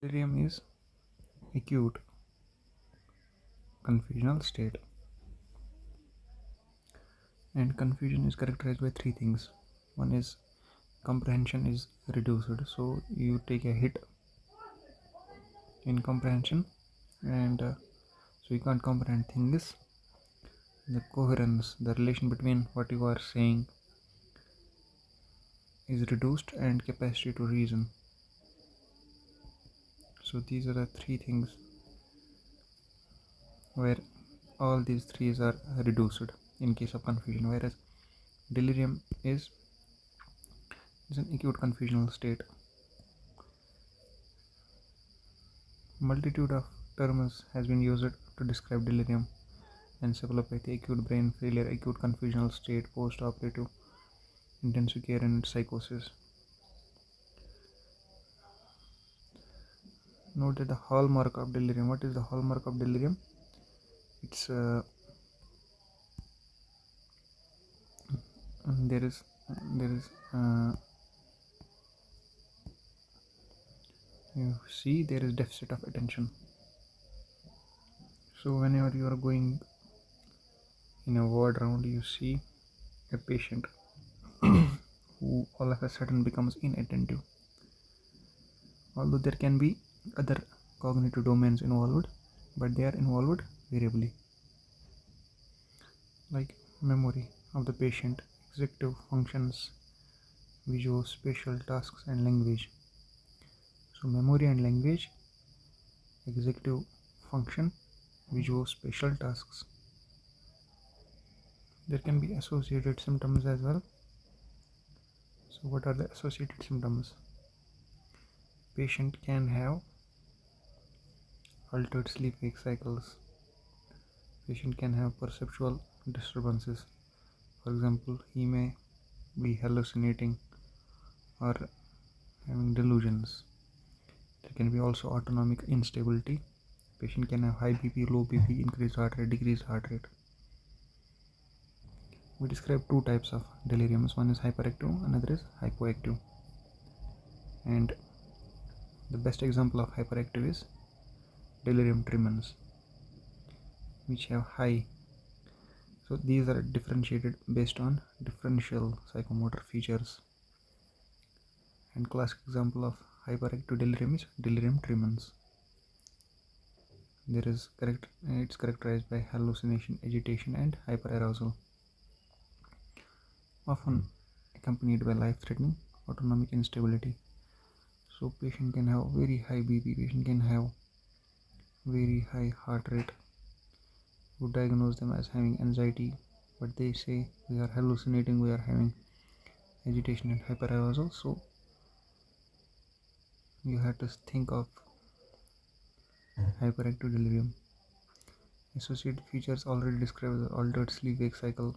Delirium is acute confusional state, and confusion is characterized by three things. One is comprehension is reduced, so you take a hit in comprehension, and so you can't comprehend things. The coherence, the relation between what you are saying is reduced, and capacity to reason. So these are the three things where all these threes are reduced in case of confusion, whereas delirium is an acute confusional state. Multitude of terms has been used to describe delirium: encephalopathy, acute brain failure, acute confusional state, post-operative intensive care, and psychosis. Note that the hallmark of delirium. What is the hallmark of delirium? It's there is you see there is deficit of attention. So whenever you are going in a ward round, you see a patient who all of a sudden becomes inattentive. Although there can be other cognitive domains involved, but they are involved variably, like memory of the patient, executive functions, visual spatial tasks, and language. So memory and language, executive function, visual spatial tasks. There can be associated symptoms as well. So what are the associated symptoms? Patient can have altered sleep-wake cycles. Patient can have perceptual disturbances. For example, he may be hallucinating or having delusions. There can be also autonomic instability. Patient can have high BP, low BP, increased heart rate, decreased heart rate. We describe two types of deliriums. One is hyperactive, another is hypoactive. And the best example of hyperactive is delirium tremens, which have high. So these are differentiated based on differential psychomotor features. And classic example of hyperactive delirium is delirium tremens. It's characterized by hallucination, agitation, and hyperarousal, often accompanied by life-threatening autonomic instability. So patient can have very high BP, patient can have very high heart rate. We diagnose them as having anxiety, but they say we are hallucinating, we are having agitation and hyperarousal. So you have to think of hyperactive delirium. Associated features already described: the altered sleep-wake cycle,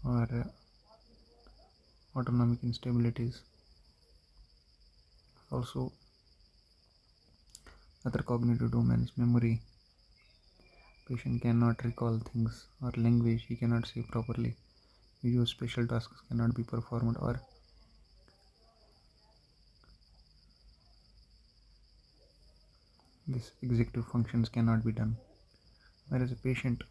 or autonomic instabilities. Also other cognitive domains: memory, patient cannot recall things, or language, he cannot say properly, visual spatial tasks cannot be performed, or this executive functions cannot be done. Whereas a patient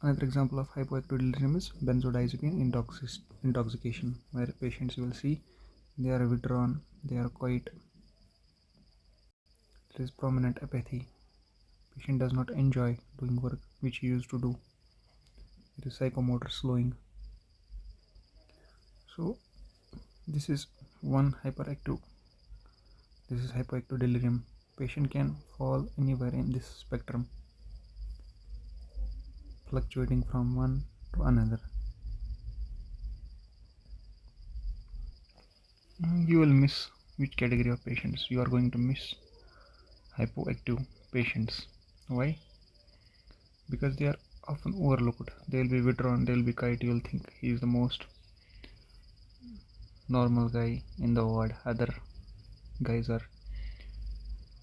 Another example of hypoactive delirium is benzodiazepine intoxication, where patients, you will see, they are withdrawn, they are quiet, there is prominent apathy, patient does not enjoy doing work which he used to do, there is psychomotor slowing. So this is hypoactive delirium. Patient can fall anywhere in this spectrum, fluctuating from one to another. You will miss which category of patients. You are going to miss hypoactive patients. Why? Because they are often overlooked. They will be withdrawn, they will be quiet. You will think he is the most normal guy in the ward. Other guys are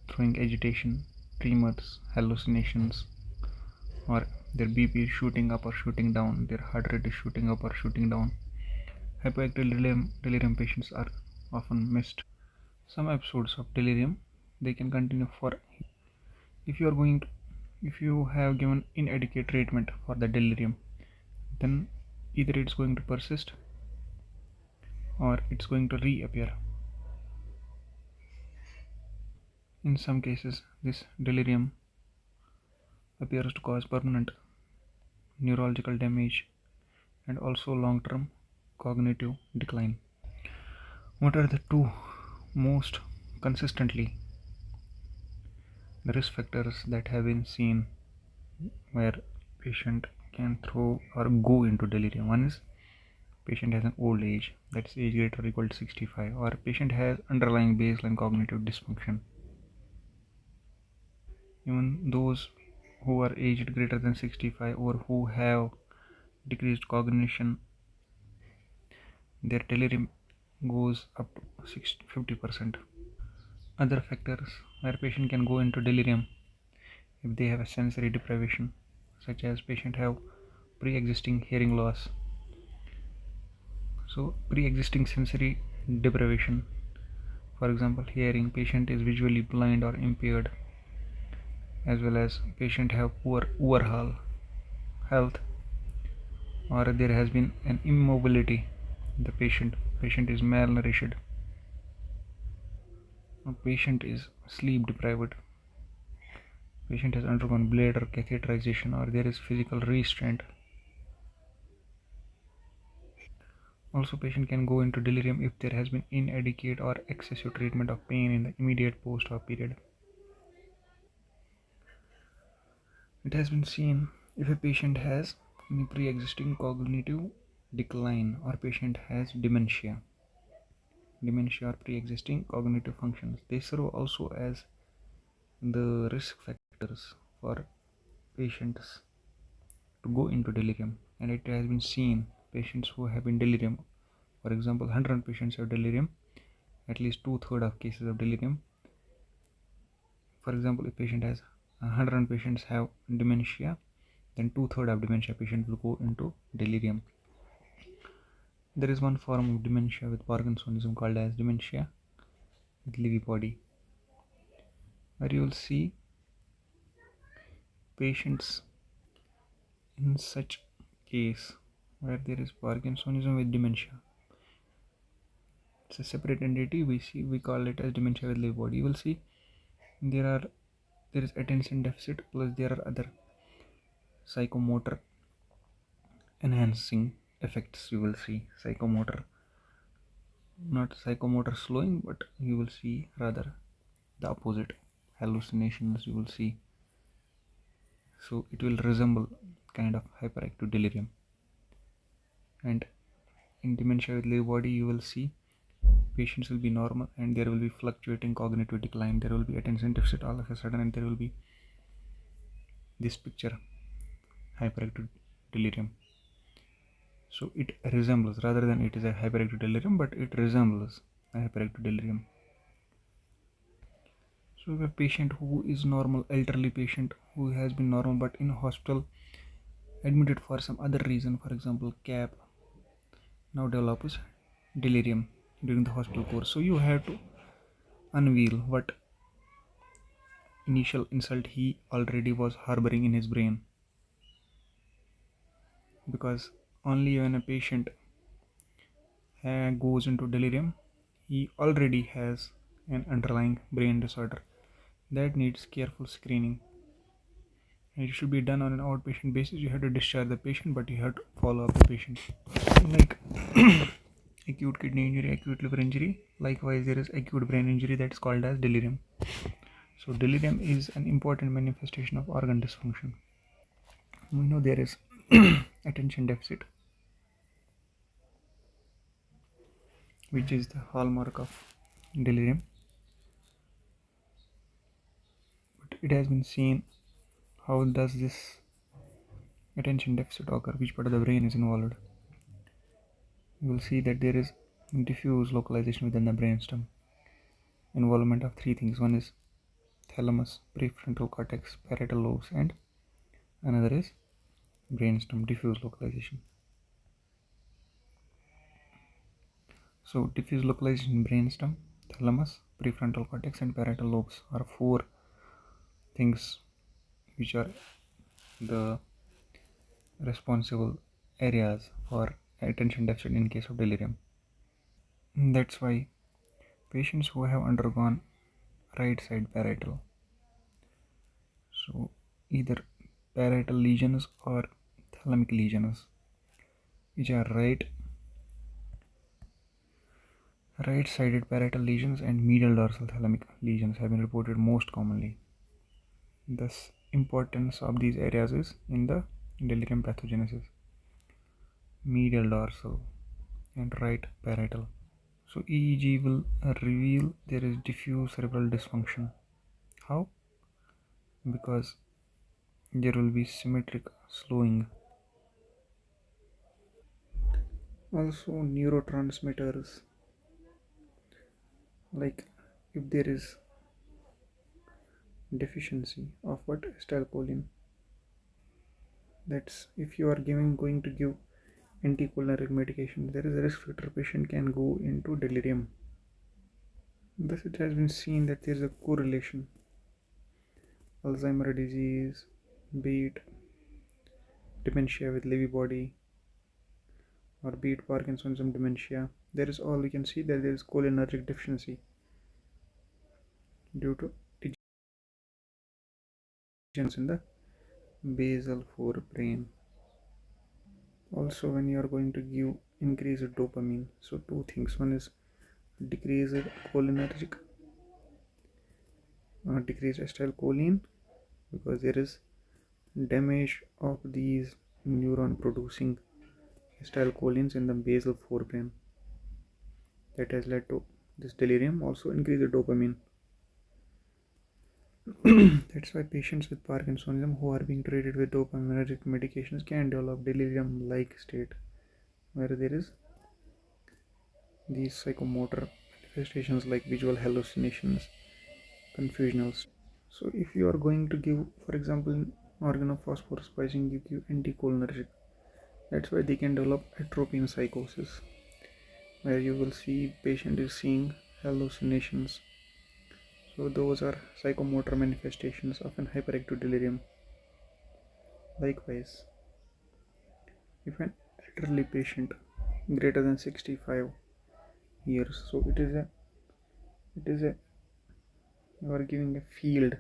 throwing agitation, tremors, hallucinations, or their BP is shooting up or shooting down, their heart rate is shooting up or shooting down. Hypoactive delirium patients are often missed. Some episodes of delirium, they can continue for, if you are going to, if you have given inadequate treatment for the delirium, then either it's going to persist or it's going to reappear. In some cases, this delirium appears to cause permanent neurological damage and also long-term cognitive decline. What are the two most consistently the risk factors that have been seen where patient can throw or go into delirium? One is patient has an old age, that's age greater or equal to 65, or patient has underlying baseline cognitive dysfunction. Even those who are aged greater than 65 or who have decreased cognition, their delirium goes up to 50%. Other factors where patient can go into delirium if they have a sensory deprivation, such as patient have pre-existing hearing loss. So pre-existing sensory deprivation, for example hearing, patient is visually blind or impaired, as well as patient have poor overall health, or there has been an immobility. The patient is malnourished, a patient is sleep deprived, patient has undergone bladder catheterization, or there is physical restraint. Also, patient can go into delirium if there has been inadequate or excessive treatment of pain in the immediate post-op period. It has been seen if a patient has pre-existing cognitive decline or patient has dementia or pre-existing cognitive functions. They serve also as the risk factors for patients to go into delirium, and it has been seen patients who have been delirium, for example 100 patients have delirium, at least 2/3 of cases of delirium. For example, if patient has 100 patients have dementia, then 2/3 of dementia patients will go into delirium. There is one form of dementia with Parkinsonism called as dementia with Lewy body, where you will see patients in such case where there is Parkinsonism with dementia. It's a separate entity. We call it as dementia with Lewy body. You will see there is attention deficit plus there are other psychomotor enhancing effects. You will see psychomotor, not psychomotor slowing, but you will see rather the opposite, hallucinations you will see. So it will resemble kind of hyperactive delirium. And in dementia with Lewy body, you will see patients will be normal and there will be fluctuating cognitive decline, there will be attention deficit all of a sudden, and there will be this picture, hyperactive delirium. So it resembles, rather than it is a hyperactive delirium, but it resembles a hyperactive delirium. So a patient who is normal, elderly patient who has been normal but in hospital admitted for some other reason, for example CAP, now develops delirium during the hospital course. So you have to unveil what initial insult he already was harboring in his brain, because only when a patient goes into delirium, he already has an underlying brain disorder that needs careful screening, and it should be done on an outpatient basis. You have to discharge the patient, but you have to follow up the patient, like acute kidney injury, acute liver injury. Likewise, there is acute brain injury that is called as delirium. So delirium is an important manifestation of organ dysfunction. We know there is attention deficit, which is the hallmark of delirium, but it has been seen how does this attention deficit occur, which part of the brain is involved. You will see that there is diffuse localization within the brainstem, involvement of three things. One is thalamus, prefrontal cortex, parietal lobes, and another is brainstem diffuse localization. So diffuse localization in brainstem, thalamus, prefrontal cortex and parietal lobes are four things which are the responsible areas for attention deficit in case of delirium. That's why patients who have undergone right side parietal, so either parietal lesions or thalamic lesions, which are right-sided parietal lesions and medial dorsal thalamic lesions have been reported most commonly. Thus, importance of these areas is in the delirium pathogenesis, medial dorsal and right parietal. So EEG will reveal there is diffuse cerebral dysfunction. How? Because there will be symmetric slowing. Also neurotransmitters, like if there is deficiency of what, acetylcholine, that's if you are going to give anticholinergic medication, there is a risk factor patient can go into delirium. Thus it has been seen that there is a correlation. Alzheimer's disease, be it dementia with Lewy body, or be it Parkinsonism dementia, there is all we can see that there is cholinergic deficiency due to degenerations in the basal forebrain. Also, when you are going to give increased dopamine, so two things: one is decreased cholinergic, decreased acetylcholine, because there is damage of these neuron producing acetylcholines in the basal forebrain that has led to this delirium. Also increase the dopamine. That's why patients with Parkinsonism who are being treated with dopaminergic medications can develop delirium like state where there is these psychomotor manifestations like visual hallucinations, confusional. So if you are going to give, for example, organophosphorus you give anticholinergic. That's why they can develop atropine in psychosis, where you will see patient is seeing hallucinations. So those are psychomotor manifestations of an hyperactive delirium. Likewise, if an elderly patient greater than 65 years, so it is a you are giving a field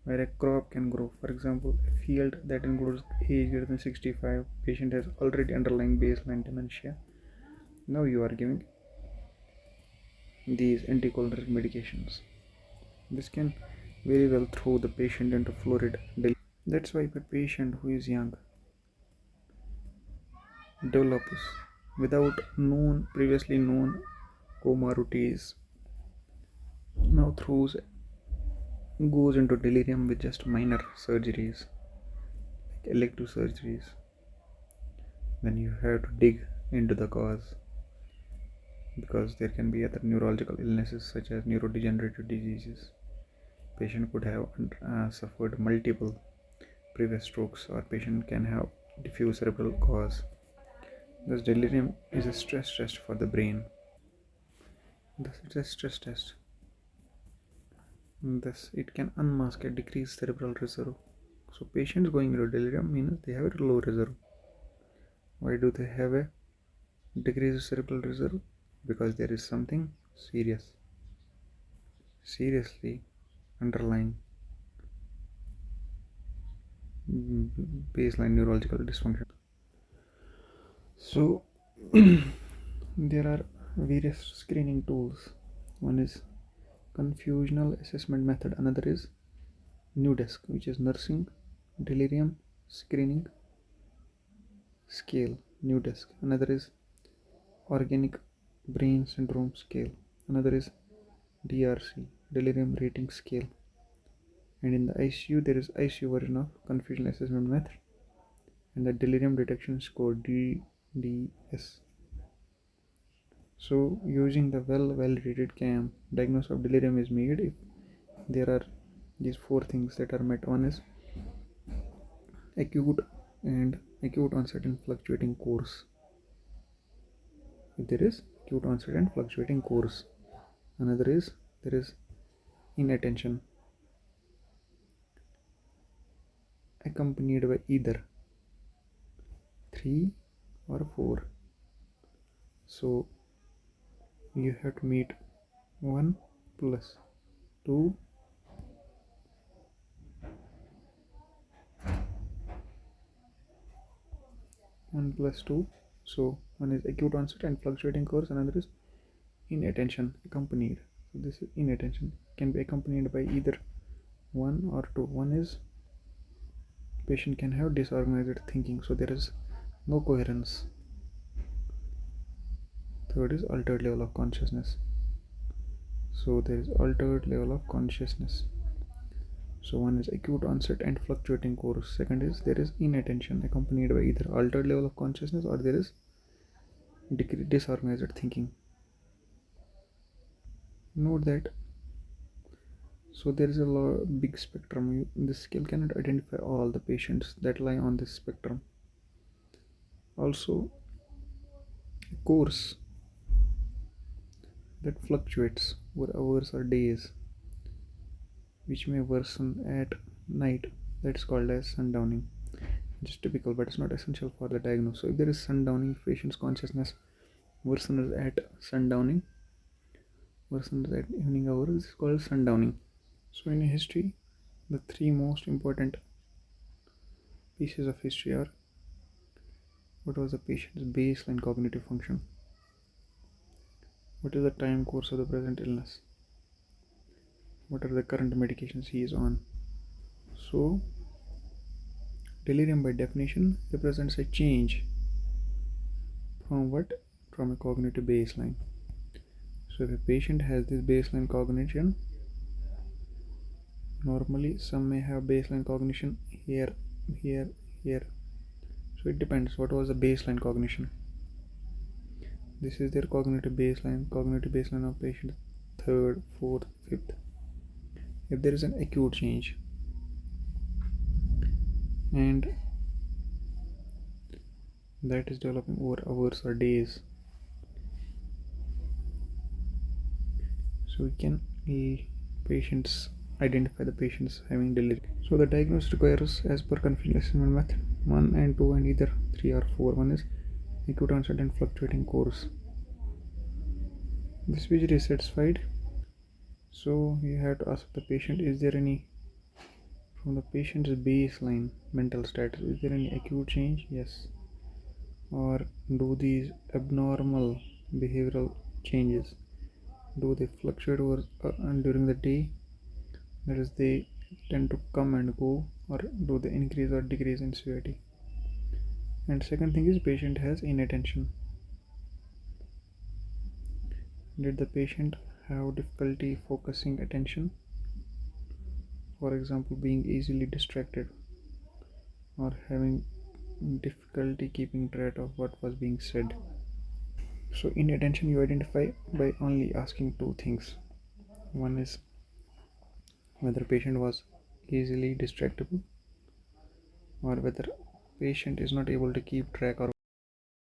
where a crop can grow. For example, a field that includes age greater than 65, patient has already underlying baseline dementia. Now you are giving these anticholinergic medications. This can very well throw the patient into florid delirium. That's why if a patient who is young develops without previously known comorbidities, now goes into delirium with just minor surgeries, like elective surgeries, then you have to dig into the cause, because there can be other neurological illnesses such as neurodegenerative diseases. Patient could have suffered multiple previous strokes, or patient can have diffuse cerebral cause. Thus delirium is a stress test for the brain. Thus it's a stress test. Thus it can unmask a decreased cerebral reserve. So patients going into delirium means they have a low reserve. Why do they have a decreased cerebral reserve? Because there is something seriously underlying baseline neurological dysfunction. So there are various screening tools. One is confusional assessment method, another is NuDesk, which is nursing delirium screening scale, NuDesk. Another is organic brain syndrome scale. Another is DRC, delirium rating scale. And in the ICU there is ICU version of confusional assessment method and the delirium detection score, DDS. So using the well-validated CAM, diagnosis of delirium is made if there are these four things that are met. One is acute and acute onset and fluctuating course. If there is acute onset and fluctuating course. Another is there is inattention accompanied by either 3 or 4. So you have to meet 1 plus 2 1 plus 2. So one is acute onset and fluctuating course, another is inattention accompanied. So this is inattention can be accompanied by either 1 or 2. One is patient can have disorganized thinking, so there is no coherence. Third is altered level of consciousness. So there is altered level of consciousness. So one is acute onset and fluctuating course. Second is there is inattention accompanied by either altered level of consciousness or there is disorganized thinking. Note that so there is a big spectrum. This scale cannot identify all the patients that lie on this spectrum. Also, a course that fluctuates over hours or days, which may worsen at night, that's called as sundowning. It's typical, but it's not essential for the diagnosis. So if there is sundowning, patient's consciousness worsens at sundowning, worsens at evening hours, is called sundowning. So in history, the 3 most important pieces of history are: what was the patient's baseline cognitive function? What is the time course of the present illness? What are the current medications he is on? So delirium by definition represents a change from what? From a cognitive baseline. So if a patient has this baseline cognition, normally some may have baseline cognition here, here, here. So it depends what was the baseline cognition. This is their cognitive baseline of patient 3rd, 4th, 5th. If there is an acute change and that is developing over hours or days, so we can identify the patients having delirium. So the diagnosis requires, as per Confusional assessment method, 1 and 2 and either 3 or 4. One is acute onset and fluctuating course. This usually is satisfied. So you have to ask the patient, is there any from the patient's baseline mental status, is there any acute change? Yes. Or do these abnormal behavioral changes, do they fluctuate over during the day? That is, they tend to come and go, or do they increase or decrease in severity? And second thing is, patient has inattention. Did the patient have difficulty focusing attention? For example, being easily distracted or having difficulty keeping track of what was being said. So inattention you identify by only asking 2 things. One is whether patient was easily distractible, or whether patient is not able to keep track or